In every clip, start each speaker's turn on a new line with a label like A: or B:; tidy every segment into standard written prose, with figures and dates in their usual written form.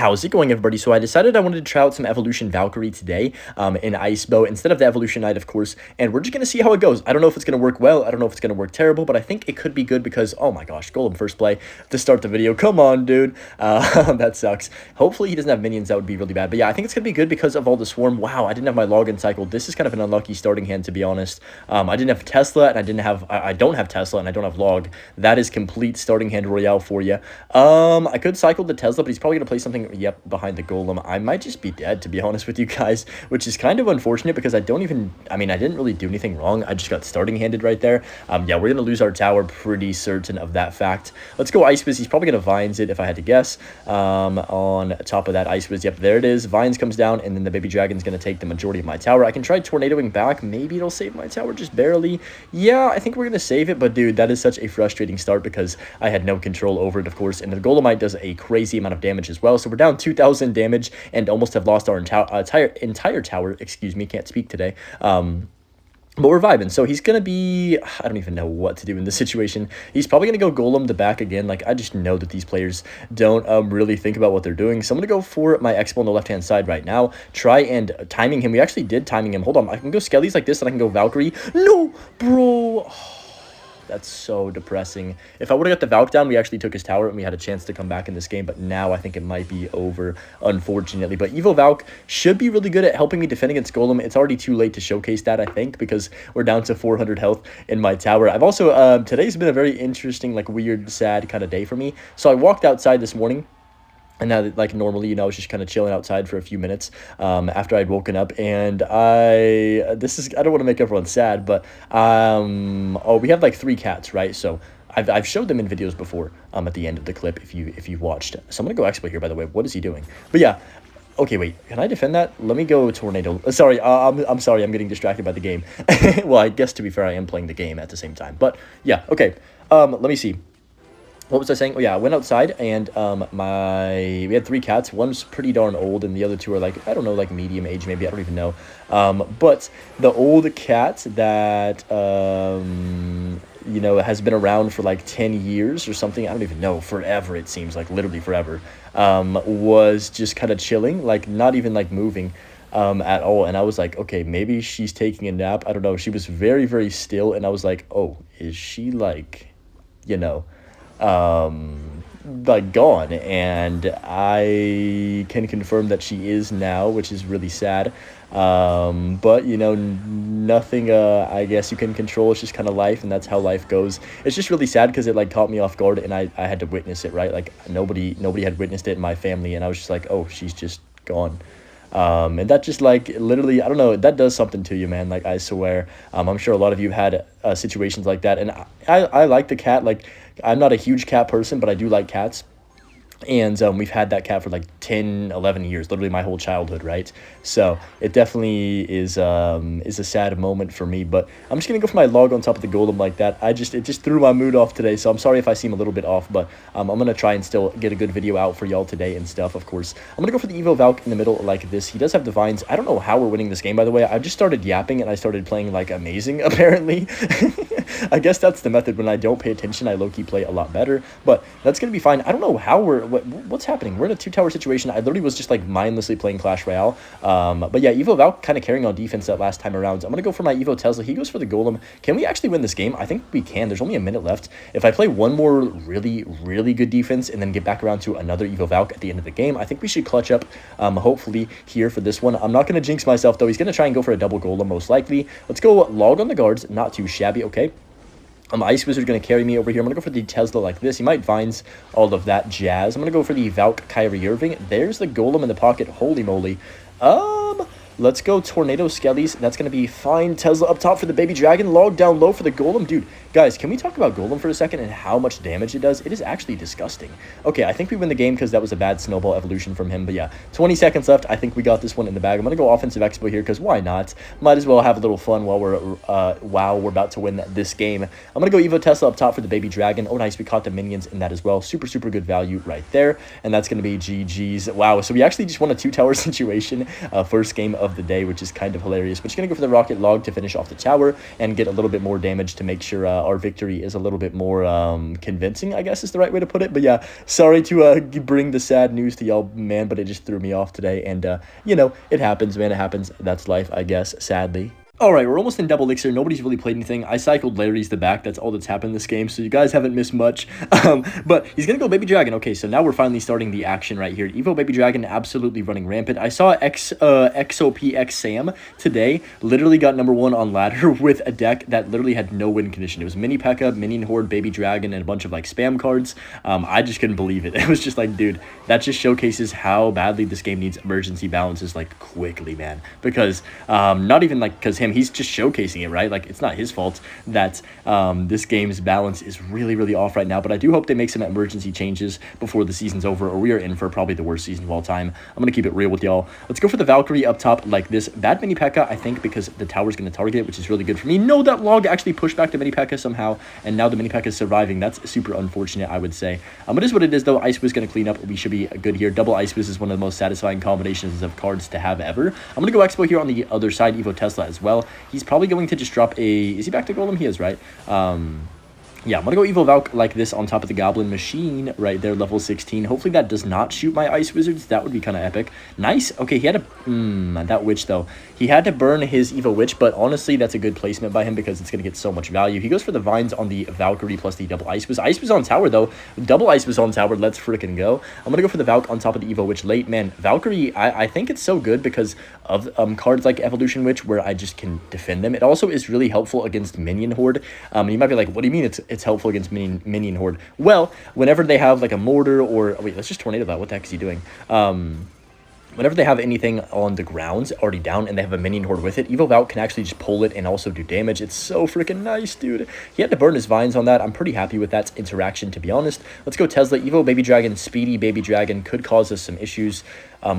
A: How's it going, everybody? So I decided I wanted to try out some Evolution Valkyrie today in Icebow instead of the Evolution Knight, of course, and we're just going to see how it goes. I don't know if it's going to work well. I don't know if it's going to work terrible, but I think it could be good because, oh my gosh, Golem first play to start the video. Come on, dude. That sucks. Hopefully he doesn't have minions. That would be really bad. But yeah, I think it's going to be good because of all the swarm. Wow, I didn't have my login cycle. This is kind of an unlucky starting hand, to be honest. I didn't have Tesla, and I don't have Tesla, and I don't have log. That is complete starting hand royale for you. I could cycle the Tesla, but he's probably going to play something, yep, behind the Golem. I might just be dead, to be honest with you guys, which is kind of unfortunate because I didn't really do anything wrong. I just got starting handed right there. Yeah, we're going to lose our tower, pretty certain of that fact. Let's go Ice Wiz. He's probably going to Vines it if I had to guess. On top of that Ice Wiz, yep, there it is. Vines comes down, and then the Baby Dragon's going to take the majority of my tower. I can try tornadoing back. Maybe it'll save my tower just barely. Yeah, I think we're going to save it, but dude, that is such a frustrating start because I had no control over it, of course, and the Golemite does a crazy amount of damage as well. So we're down 2,000 damage and almost have lost our entire tower. Excuse me, can't speak today. But we're vibing, so he's going to be... I don't even know what to do in this situation. He's probably going to go Golem the back again. Like, I just know that these players don't really think about what they're doing. So I'm going to go for my Xbow on the left-hand side right now. Try and timing him. We actually did timing him. Hold on, I can go Skellies like this, and I can go Valkyrie. No, bro! That's so depressing. If I would have got the Valk down, we actually took his tower and we had a chance to come back in this game, but now I think it might be over, unfortunately. But Evo Valk should be really good at helping me defend against Golem. It's already too late to showcase that, I think, because we're down to 400 health in my tower. I've also, today's been a very interesting, like, weird, sad kind of day for me. So I walked outside this morning. And now, like, normally, you know, I was just kind of chilling outside for a few minutes after I'd woken up. And I don't want to make everyone sad, but, oh, we have, like, 3 cats, right? So I've showed them in videos before at the end of the clip if you've watched. So I'm going to go Xbow here, by the way. What is he doing? But, yeah. Okay, wait. Can I defend that? Let me go Tornado. Sorry, I'm sorry. I'm getting distracted by the game. Well, I guess, to be fair, I am playing the game at the same time. But, yeah, okay. Let me see. What was I saying? Oh, yeah, I went outside, and we had 3 cats. One's pretty darn old, and the other 2 are, like, I don't know, like, medium age, maybe. I don't even know. But the old cat that, you know, has been around for, like, 10 years or something. I don't even know. Forever, it seems, like, literally forever. Was just kind of chilling, like, not even, like, moving at all. And I was like, okay, maybe she's taking a nap. I don't know. She was very, very still, and I was like, oh, is she, like, you know... like gone, and I can confirm that she is now, which is really sad. But you know, nothing I guess you can control. It's just kind of life, and that's how life goes. It's just really sad because it like caught me off guard, and I had to witness it, right? Like nobody had witnessed it in my family, and I was just like, oh, she's just gone. And that just like literally, I don't know, that does something to you, man. Like, I swear. I'm sure a lot of you have had situations like that, and I like the cat. Like, I'm not a huge cat person, but I do like cats. And we've had that cat for like 10, 11 years, literally my whole childhood, right? So it definitely is a sad moment for me. But I'm just gonna go for my log on top of the Golem like that. It just threw my mood off today, so I'm sorry if I seem a little bit off. But I'm gonna try and still get a good video out for y'all today and stuff. Of course, I'm gonna go for the Evo Valk in the middle like this. He does have divines. I don't know how we're winning this game, by the way. I just started yapping and I started playing like amazing. Apparently, I guess that's the method. When I don't pay attention, I low-key play a lot better. But that's gonna be fine. I don't know how what's happening. We're in a 2-tower situation. I literally was just like mindlessly playing Clash Royale. But yeah, Evo Valk kind of carrying on defense that last time around. I'm gonna go for my Evo Tesla. He goes for the Golem. Can we actually win this game? I think we can. There's only a minute left. If I play one more really, really good defense and then get back around to another Evo Valk at the end of the game, I think we should clutch up hopefully here for this one. I'm not gonna jinx myself though. He's gonna try and go for a double Golem most likely. Let's go log on the guards. Not too shabby. Okay. Ice Wizard going to carry me over here. I'm going to go for the Tesla like this. He might Vines all of that jazz. I'm going to go for the Valk Kyrie Irving. There's the Golem in the pocket. Holy moly. Let's go Tornado Skellies. That's going to be fine. Tesla up top for the Baby Dragon. Log down low for the Golem. Dude, guys, can we talk about Golem for a second and how much damage it does? It is actually disgusting. Okay, I think we win the game because that was a bad snowball evolution from him. But yeah, 20 seconds left. I think we got this one in the bag. I'm going to go offensive Xbow here because why not? Might as well have a little fun while we're about to win this game. I'm going to go Evo Tesla up top for the Baby Dragon. Oh, nice. We caught the minions in that as well. Super, super good value right there. And that's going to be GG's. Wow, so we actually just won a 2-tower situation. First game of the day, which is kind of hilarious. But just going to go for the rocket log to finish off the tower and get a little bit more damage to make sure our victory is a little bit more convincing, I guess is the right way to put it. But yeah, sorry to bring the sad news to y'all, man, but it just threw me off today. And, you know, it happens, man. It happens. That's life, I guess, sadly. Alright, we're almost in double elixir. Nobody's really played anything. I cycled Larry's the back. That's all that's happened in this game, so you guys haven't missed much. But he's going to go Baby Dragon. Okay, so now we're finally starting the action right here. Evo Baby Dragon absolutely running rampant. I saw XOPX Sam today literally got #1 on ladder with a deck that literally had no win condition. It was Mini P.E.K.K.A, Minion Horde, Baby Dragon, and a bunch of, like, spam cards. I just couldn't believe it. It was just like, dude, that just showcases how badly this game needs emergency balances, like, quickly, man. Because, not even, like, because he's just showcasing it, right? Like, it's not his fault that this game's balance is really, really off right now, but I do hope they make some emergency changes before the season's over, or we are in for probably the worst season of all time. I'm going to keep it real with y'all. Let's go for the Valkyrie up top like this. Bad Mini P.E.K.K.A, I think, because the tower's going to target it, which is really good for me. No, that log actually pushed back the Mini P.E.K.K.A somehow, and now the Mini P.E.K.K.A is surviving. That's super unfortunate, I would say. It is what it is, though. Ice Wiz going to clean up. We should be good here. Double Ice Wiz is one of the most satisfying combinations of cards to have ever. I'm going to go Xbow here on the other side, Evo Tesla as well. He's probably going to just drop a... Is he back to Golem? He is, right? Yeah, I'm going to go Evo Valk like this on top of the Goblin Machine right there, level 16. Hopefully that does not shoot my Ice Wizards. That would be kind of epic. Nice. Okay, he had a... that Witch, though. He had to burn his Evo Witch, but honestly, that's a good placement by him because it's going to get so much value. He goes for the Vines on the Valkyrie plus the double Ice Wiz. Ice Wiz on tower, though. Double Ice Wiz on tower. Let's freaking go. I'm going to go for the Valk on top of the Evo Witch late. Man, Valkyrie, I think it's so good because of cards like Evolution Witch where I just can defend them. It also is really helpful against Minion Horde. And you might be like, what do you mean it's helpful against Minion Horde? Well, whenever they have like a mortar or... wait, let's just tornado that. What the heck is he doing? Whenever they have anything on the grounds already down and they have a Minion Horde with it, Evo Valk can actually just pull it and also do damage. It's so freaking nice, dude. He had to burn his Vines on that. I'm pretty happy with that interaction, to be honest. Let's go Tesla. Evo Baby Dragon, Speedy Baby Dragon could cause us some issues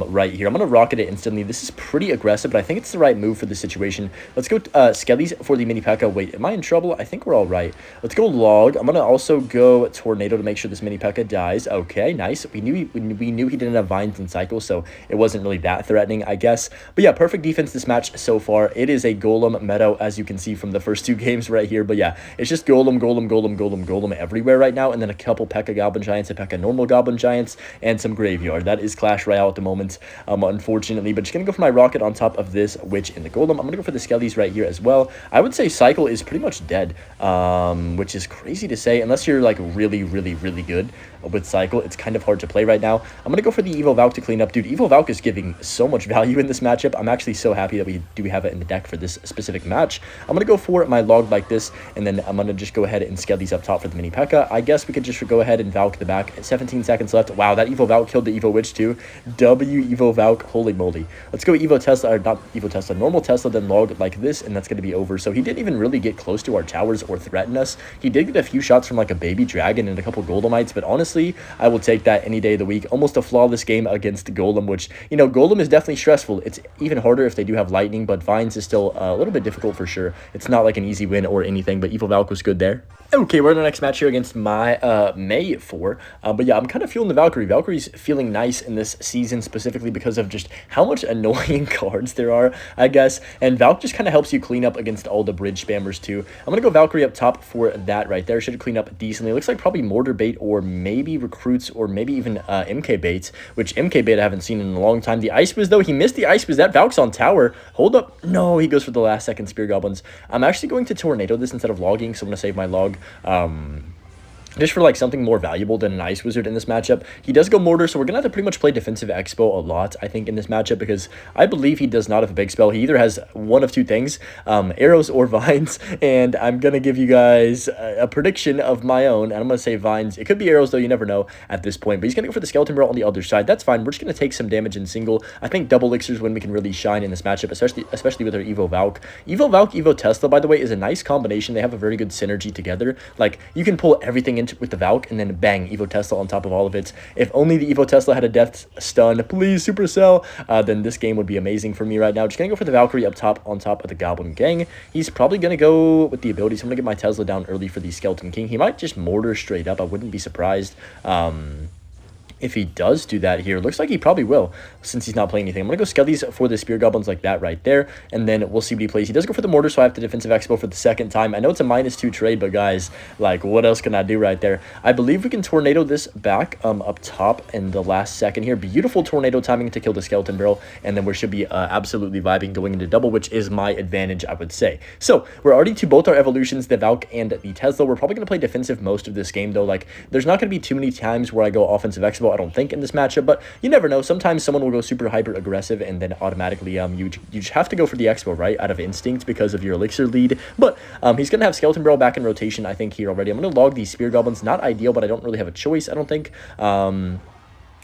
A: right here. I'm going to rocket it instantly. This is pretty aggressive, but I think it's the right move for the situation. Let's go Skellies for the Mini P.E.K.K.A. Wait, am I in trouble? I think we're all right. Let's go Log. I'm going to also go Tornado to make sure this Mini P.E.K.K.A. dies. Okay, nice. We knew he didn't have Vines and Cycle, so it wasn't really that threatening, I guess. But yeah, perfect defense this match so far. It is a Golem meta, as you can see from the first two games right here. But yeah, it's just Golem, Golem, Golem, Golem, Golem everywhere right now, and then a couple P.E.K.K.A. Goblin Giants, a P.E.K.K.A. normal Goblin Giants, and some Graveyard. That is Clash Royale at the moment, unfortunately. But just going to go for my Rocket on top of this Witch in the Golem. I'm going to go for the Skellies right here as well. I would say Cycle is pretty much dead, which is crazy to say, unless you're like really, really, really good with Cycle. It's kind of hard to play right now. I'm going to go for the Evo Valk to clean up. Dude, Evo Valk is giving so much value in this matchup. I'm actually so happy that we do have it in the deck for this specific match. I'm going to go for my log like this, and then I'm going to just go ahead and scale these up top for the Mini P.E.K.K.A. I guess we could just go ahead and Valk the back. 17 seconds left. Wow, that Evo Valk killed the Evo Witch too. W Evo Valk. Holy moly. Let's go Evo Tesla, or not Evo Tesla, normal Tesla, then log like this, and that's going to be over. So he didn't even really get close to our towers or threaten us. He did get a few shots from like a Baby Dragon and a couple Golemites, but honestly, I will take that any day of the week. Almost a flawless game against Golem, which, you know, Golem is definitely stressful. It's even harder if they do have Lightning, but Vines is still a little bit difficult for sure. It's not like an easy win or anything, but Evo Valk was good there. Okay, we're in the next match here against my May 4. But yeah, I'm kind of feeling the Valkyrie. Valkyrie's feeling nice in this season specifically because of just how much annoying cards there are, I guess. And Valk just kind of helps you clean up against all the bridge spammers too. I'm going to go Valkyrie up top for that right there. Should clean up decently. It looks like probably Mortar Bait or maybe Recruits or maybe even MK Baits, which MK Bait I haven't seen in a long time. The Ice Wiz though, he missed the Ice Wiz. That Valk's on tower. Hold up. No, he goes for the last second Spear Goblins. I'm actually going to Tornado this instead of logging, so I'm going to save my log. Just for like something more valuable than an Ice Wizard in this matchup. He does go Mortar, so we're going to have to pretty much play defensive Xbow a lot, I think, in this matchup, because I believe he does not have a big spell. He either has one of two things, arrows or vines, and I'm going to give you guys a prediction of my own, and I'm going to say vines. It could be arrows, though, you never know at this point, but he's going to go for the Skeleton Barrel on the other side. That's fine. We're just going to take some damage in single. I think double elixirs when we can really shine in this matchup, especially with our Evo Valk. Evo Valk, Evo Tesla, by the way, is a nice combination. They have a very good synergy together. Like, you can pull everything into with the Valk, and then bang, Evo Tesla on top of all of it. If only the Evo Tesla had a death stun, please Supercell, then this game would be amazing for me right now. Just gonna go for the Valkyrie up top on top of the Goblin Gang. He's probably gonna go with the abilities. I'm gonna get my Tesla down early for the Skeleton King. He might just Mortar straight up. I wouldn't be surprised. If he does do that here, looks like he probably will, since he's not playing anything. I'm going to go Skellies for the Spear Goblins like that right there, and then we'll see what he plays. He does go for the Mortar, so I have the Defensive Expo for the second time. I know it's a -2 trade, but guys, like, what else can I do right there? I believe we can Tornado this back up top in the last second here. Beautiful Tornado timing to kill the Skeleton Barrel, and then we should be absolutely vibing going into double, which is my advantage, I would say. So, we're already to both our evolutions, the Valk and the Tesla. We're probably going to play defensive most of this game, though. Like, there's not going to be too many times where I go offensive Expo, I don't think, in this matchup, but you never know. Sometimes someone will go super hyper aggressive, and then automatically you just have to go for the Expo, right, out of instinct because of your elixir lead. But he's gonna have Skeleton Barrel back in rotation, I think, here already. I'm gonna log these Spear Goblins. Not ideal, but I don't really have a choice, I don't think.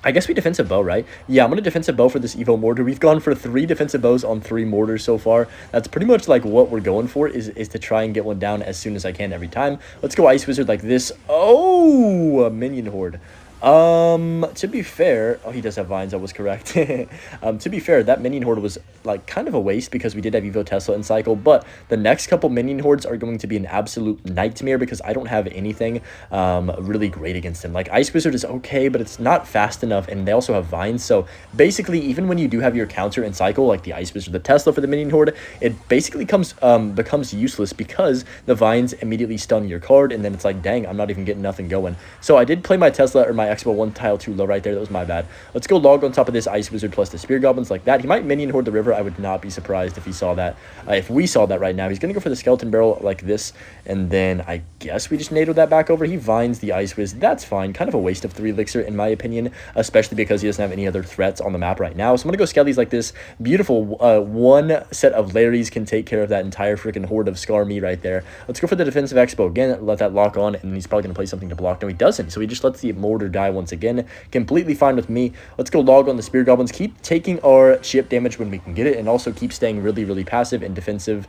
A: I guess we defensive bow, right? Yeah, I'm going to defensive bow for this Evo Mortar. We've gone for 3 defensive bows on 3 mortars so far. That's pretty much like what we're going for, is to try and get one down as soon as I can every time. Let's go Ice Wizard like this. Oh, a minion horde. To be fair, oh, he does have vines, I was correct. To be fair, that minion horde was like kind of a waste because we did have Evo Tesla in cycle, but the next couple minion hordes are going to be an absolute nightmare because I don't have anything really great against him. Like, Ice Wizard is okay, but it's not fast enough, and they also have vines, so basically, even when you do have your counter in cycle, like the Ice Wizard, the Tesla for the minion horde, it basically becomes useless because the vines immediately stun your card, and then it's like, dang, I'm not even getting nothing going. So I did play my Tesla or my Xbow 1 tile too low right there. That was my bad. Let's go log on top of this Ice Wizard plus the Spear Goblins like that. He might minion horde the river. I would not be surprised if he saw that. If we saw that right now, he's going to go for the Skeleton Barrel like this, and then I guess we just NATO that back over. He vines the Ice Wiz. That's fine. Kind of a waste of 3 elixir in my opinion, especially because he doesn't have any other threats on the map right now. So I'm going to go Skellies like this. Beautiful. One set of Larrys can take care of that entire freaking horde of Scar Me right there. Let's go for the Defensive Expo again. Let that lock on, and he's probably going to play something to block. No, he doesn't. So he just lets the Mortar die once again. Completely fine with me. Let's go log on the Spear Goblins. Keep taking our chip damage when we can get it, and also keep staying really, really passive and defensive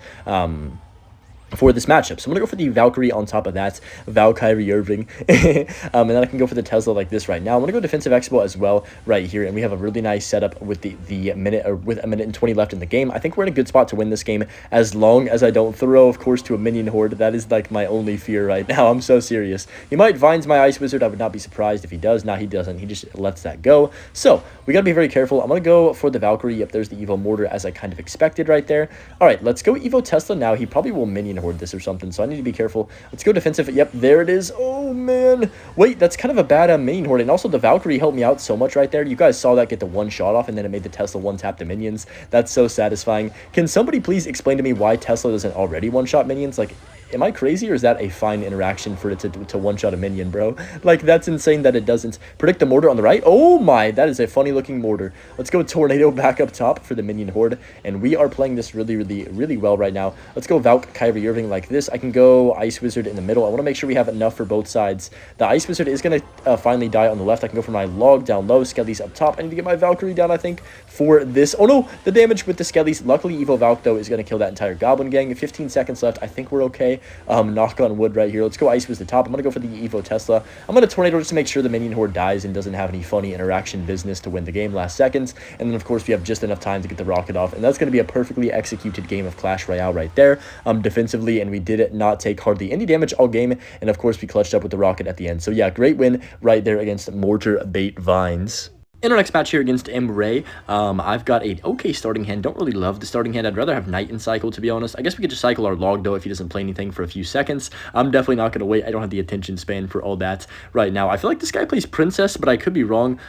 A: for this matchup. So I'm going to go for the Valkyrie on top of that, Valkyrie Irving, and then I can go for the Tesla like this right now. I'm going to go Defensive Expo as well right here, and we have a really nice setup with the minute, or with a minute and 20 left in the game. I think we're in a good spot to win this game, as long as I don't throw, of course, to a minion horde. That is like my only fear right now. I'm so serious. He might vines my Ice Wizard. I would not be surprised if he does. Nah, he doesn't. He just lets that go. So we got to be very careful. I'm going to go for the Valkyrie. Yep, there's the Evo Mortar, as I kind of expected right there. All right, let's go Evo Tesla now. He probably will minion horde this or something, so I need to be careful. Let's go defensive. Yep, there it is. Oh man, wait, that's kind of a bad minion horde, and also the Valkyrie helped me out so much right there. You guys saw that get the 1 shot off, and then it made the Tesla 1-tap the minions. That's so satisfying. Can somebody please explain to me why Tesla doesn't already 1-shot minions? Like, am I crazy, or is that a fine interaction for it to one-shot a minion, bro? Like, that's insane that it doesn't. Predict the mortar on the right. Oh my, that is a funny-looking mortar. Let's go Tornado back up top for the minion horde, and we are playing this really, really, really well right now. Let's go Valk Kyrie Irving like this. I can go Ice Wizard in the middle. I want to make sure we have enough for both sides. The Ice Wizard is going to finally die on the left. I can go for my log down low, Skellies up top. I need to get my Valkyrie down, I think, for this. Oh no, the damage with the Skellies. Luckily, Evo Valk, though, is going to kill that entire Goblin gang. 15 seconds left. I think we're okay. Knock on wood right here. Let's go Ice Wiz the top. I'm going to go for the Evo Tesla. I'm going to Tornado just to make sure the minion horde dies and doesn't have any funny interaction business to win the game last seconds. And then, of course, we have just enough time to get the rocket off. And that's going to be a perfectly executed game of Clash Royale right there, defensively. And we did not take hardly any damage all game. And, of course, we clutched up with the rocket at the end. So, yeah, great win right there against Mortar Bait Vines. In our next match here against Ray, I've got a okay starting hand. Don't really love the starting hand. I'd rather have Knight in cycle, to be honest. I guess we could just cycle our log, though, if he doesn't play anything for a few seconds. I'm definitely not going to wait. I don't have the attention span for all that right now. I feel like this guy plays Princess, but I could be wrong.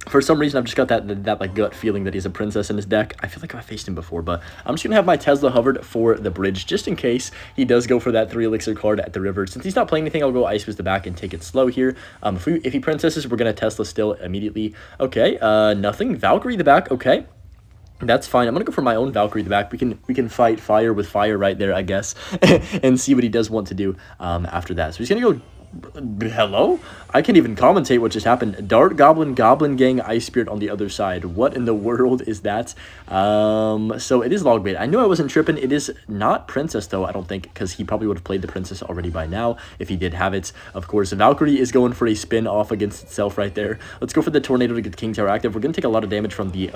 A: For some reason, I've just got that like gut feeling that he's a princess in his deck. I feel like I've faced him before, but I'm just gonna have my Tesla hovered for the bridge just in case he does go for that 3 elixir card at the river. Since he's not playing anything, I'll go Ice Wiz the back and take it slow here. If he princesses, we're gonna Tesla still immediately. Okay, nothing. Valkyrie the back. Okay. That's fine. I'm gonna go for my own Valkyrie the back. We can fight fire with fire right there, I guess, and see what he does want to do after that. So he's gonna go. Hello? I can't even commentate what just happened. Dart Goblin, Goblin Gang, Ice Spirit on the other side. What in the world is that? So it is log bait. I knew I wasn't tripping. It is not Princess, though, I don't think, because he probably would have played the Princess already by now if he did have it. Of course, Valkyrie is going for a spin off against itself right there. Let's go for the Tornado to get the King Tower active. We're going to take a lot of damage from the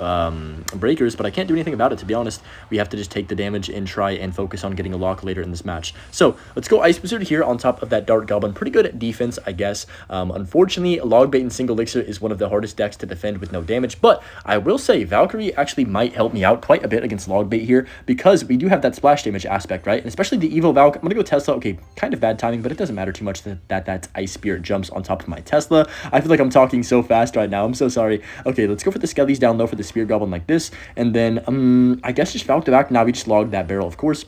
A: breakers, but I can't do anything about it, to be honest. We have to just take the damage and try and focus on getting a lock later in this match. So let's go Ice Wizard here on top of that Dart Goblin. Pretty good decent defense, I guess. Unfortunately, log bait and single elixir is one of the hardest decks to defend with no damage, but I will say Valkyrie actually might help me out quite a bit against log bait here because we do have that splash damage aspect, right? And especially the Evo Valk. I'm gonna go Tesla. Okay, kind of bad timing, but it doesn't matter too much that Ice Spirit jumps on top of my Tesla. I feel like I'm talking so fast right now. I'm so sorry. Okay, let's go for the Skellies down low for the Spear Goblin like this, and then I guess just Valk to back. Now we just log that barrel, of course.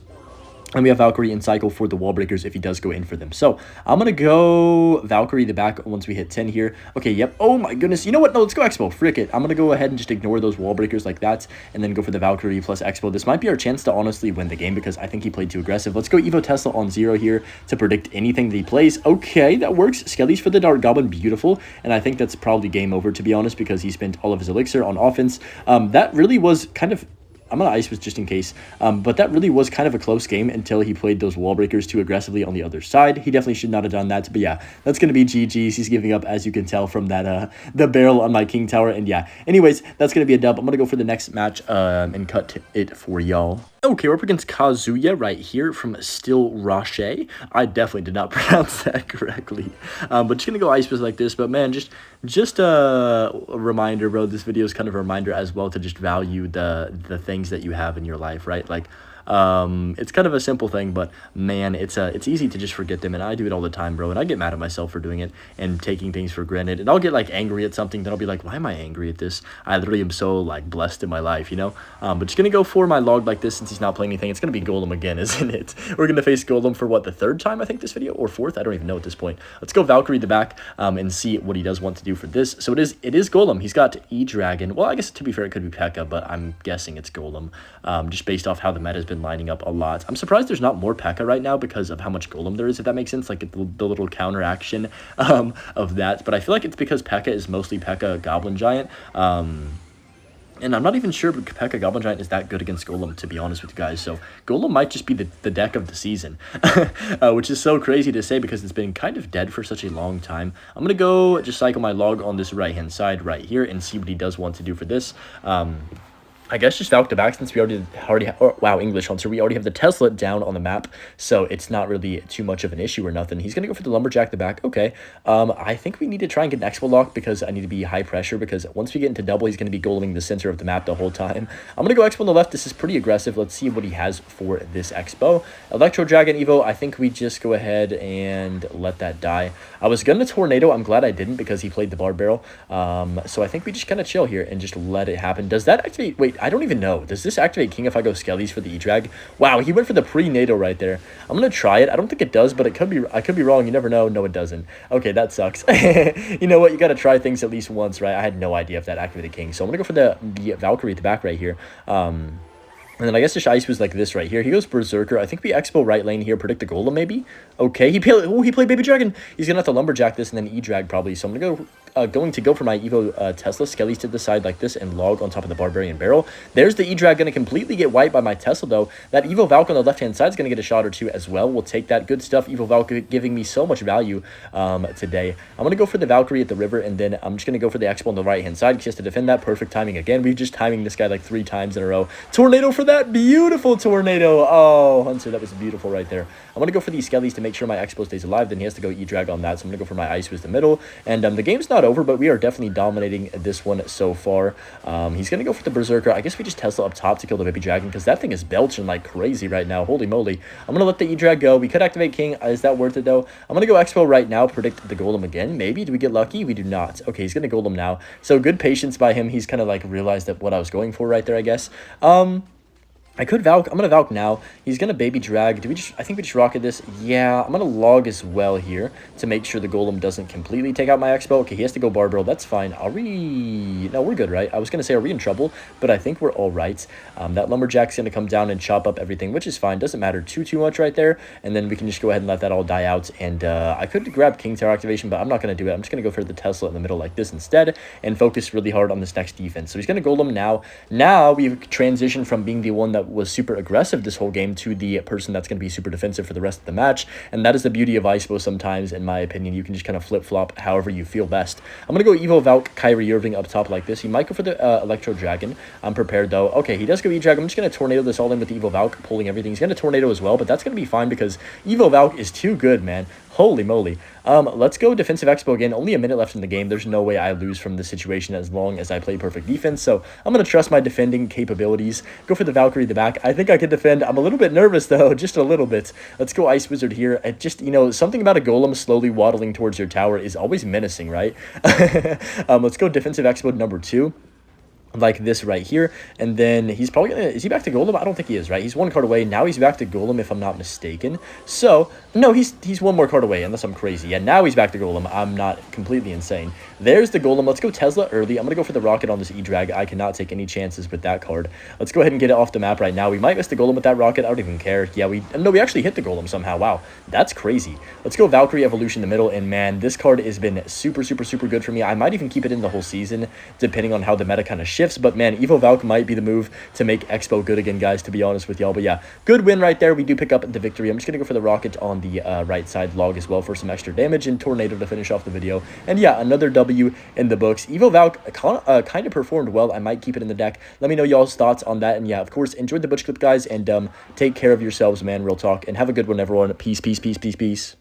A: And we have Valkyrie in cycle for the wall breakers if he does go in for them. So I'm going to go Valkyrie the back once we hit 10 here. Okay, yep. Oh my goodness. You know what? No, let's go Xbow. Frick it. I'm going to go ahead and just ignore those wall breakers like that and then go for the Valkyrie plus Xbow. This might be our chance to honestly win the game because I think he played too aggressive. Let's go Evo Tesla on 0 here to predict anything that he plays. Okay, that works. Skellies for the Dart Goblin. Beautiful. And I think that's probably game over, to be honest, because he spent all of his elixir on offense. That really was kind of... I'm going to Ice Wizz just in case, but that really was kind of a close game until he played those wall breakers too aggressively on the other side. He definitely should not have done that, but yeah, that's going to be GG's. He's giving up, as you can tell from that, the barrel on my King Tower, and yeah. Anyways, that's going to be a dub. I'm going to go for the next match and cut it for y'all. Okay, we're up against Kazuya right here from Still Roche. I definitely did not pronounce that correctly. But just going to go Ice Wizz like this. But man, just a reminder, bro. This video is kind of a reminder as well to just value the things that you have in your life, right? Like, it's kind of a simple thing, but man, it's easy to just forget them, and I do it all the time, bro, and I get mad at myself for doing it and taking things for granted, and I'll get like angry at something, then I'll be like, why am I angry at this? I literally am so like blessed in my life, you know. But just gonna go for my log like this since he's not playing anything. It's gonna be Golem again, isn't it? We're gonna face Golem for what, the third time I think this video, or fourth? I don't even know at this point. Let's go Valkyrie the back and see what he does want to do for this. So it is Golem. He's got E-Dragon. Well, I guess to be fair, it could be P.E.K.K.A, but I'm guessing it's Golem, just based off how the meta has been lining up a lot. I'm surprised there's not more P.E.K.K.A right now because of how much Golem there is, if that makes sense, like the little counter action of that. But I feel like it's because P.E.K.K.A is mostly P.E.K.K.A Goblin Giant. And I'm not even sure P.E.K.K.A Goblin Giant is that good against Golem, to be honest with you guys. So Golem might just be the deck of the season, which is so crazy to say because it's been kind of dead for such a long time. I'm going to go just cycle my log on this right-hand side right here and see what he does want to do for this. I guess just Valk to back since we wow, English Hunter. We already have the Tesla down on the map, so it's not really too much of an issue or nothing. He's going to go for the Lumberjack the back. Okay. I think we need to try and get an Expo lock because I need to be high pressure because once we get into double, he's going to be goleming the center of the map the whole time. I'm going to go Expo on the left. This is pretty aggressive. Let's see what he has for this Expo. Electro Dragon Evo, I think we just go ahead and let that die. I was going to Tornado. I'm glad I didn't because he played the Bar Barrel. So I think we just kind of chill here and just let it happen. Does that activate? Wait, I don't even know. Does this activate King if I go Skellies for the E-Drag? Wow, he went for the pre-NATO right there. I'm going to try it. I don't think it does, but it could be. I could be wrong. You never know. No, it doesn't. Okay, that sucks. You know what? You got to try things at least once, right? I had no idea if that activated King. So I'm going to go for the Valkyrie at the back right here. And then I guess just Ice was like this right here. He goes Berserker. I think we Expo right lane here. Predict the Golem maybe? Okay, he played Baby Dragon. He's going to have to Lumberjack this and then E-Drag probably. So I'm going to go for my Evo Tesla. Skellies to the side like this and log on top of the Barbarian Barrel. There's the E-Drag going to completely get wiped by my Tesla though. That Evo Valk on the left-hand side is going to get a shot or two as well. We'll take that. Good stuff. Evo Valk giving me so much value today. I'm going to go for the Valkyrie at the river and then I'm just going to go for the Expo on the right-hand side because he has to defend that. Perfect timing again. We've just timing this guy like 3 times in a row. Tornado for that. Beautiful Tornado. Oh, Hunter, that was beautiful right there. I'm going to go for these Skellies to make sure my Expo stays alive. Then he has to go E-Drag on that. So I'm going to go for my Ice Wizz the middle. And the game's not over, but we are definitely dominating this one so far. He's going to go for the Berserker. I guess we just Tesla up top to kill the Baby Dragon because that thing is belching like crazy right now. Holy moly. I'm going to let the E-Drag go. We could activate King. Is that worth it though? I'm going to go Expo right now. Predict the Golem again. Maybe. Do we get lucky? We do not. Okay, he's going to Golem now. So good patience by him. He's kind of like realized that what I was going for right there, I guess. I could Valk. I'm going to Valk now. He's going to Baby Drag. I think we just rocket this. Yeah, I'm going to log as well here to make sure the Golem doesn't completely take out my Expo. Okay, he has to go Barbell. That's fine. No, we're good, right? I was going to say, are we in trouble? But I think we're all right. That Lumberjack's going to come down and chop up everything, which is fine. Doesn't matter too much right there. And then we can just go ahead and let that all die out. And I could grab King Tower activation, but I'm not going to do it. I'm just going to go for the Tesla in the middle like this instead and focus really hard on this next defense. So he's going to Golem now. Now we've transitioned from being the one that was super aggressive this whole game to the person that's going to be super defensive for the rest of the match, and that is the beauty of Icebo sometimes, in my opinion. You can just kind of flip-flop however you feel best. I'm going to go Evo Valk, Kyrie Irving up top like this. He might go for the Electro Dragon. I'm prepared, though. Okay, he does go E-Drag. I'm just going to Tornado this all in with the Evo Valk, pulling everything. He's going to Tornado as well, but that's going to be fine because Evo Valk is too good, man. Holy moly. Let's go defensive expo again. Only a minute left in the game. There's no way I lose from this situation as long as I play perfect defense. So I'm going to trust my defending capabilities. Go for the Valkyrie at the back. I think I can defend. I'm a little bit nervous, though, just a little bit. Let's go Ice Wizard here. It just, something about a golem slowly waddling towards your tower is always menacing, right? Let's go defensive expo number 2. Like this right here, and then he's probably gonna, is he back to Golem? I don't think he is, right? He's 1 card away. Now he's back to Golem, if I'm not mistaken. So, no, he's 1 more card away, unless I'm crazy. Yeah, now he's back to Golem. I'm not completely insane. There's the Golem. Let's go Tesla early. I'm gonna go for the Rocket on this E-Drag. I cannot take any chances with that card. Let's go ahead and get it off the map right now. We might miss the Golem with that Rocket. I don't even care. Yeah, we actually hit the Golem somehow. Wow, that's crazy. Let's go Valkyrie Evolution in the middle, and man, this card has been super, super, super good for me. I might even keep it in the whole season, depending on how the meta kind of shifts, but man, Evo Valk might be the move to make Xbow good again, guys, to be honest with y'all. But yeah, good win right there. We do pick up the victory. I'm just going to go for the Rocket on the right side log as well for some extra damage, and Tornado to finish off the video. And yeah, another W in the books. Evo Valk kind of performed well. I might keep it in the deck. Let me know y'all's thoughts on that. And yeah, of course, enjoyed the Butch clip, guys, and take care of yourselves, man. Real talk. And have a good one, everyone. Peace, peace, peace, peace, peace.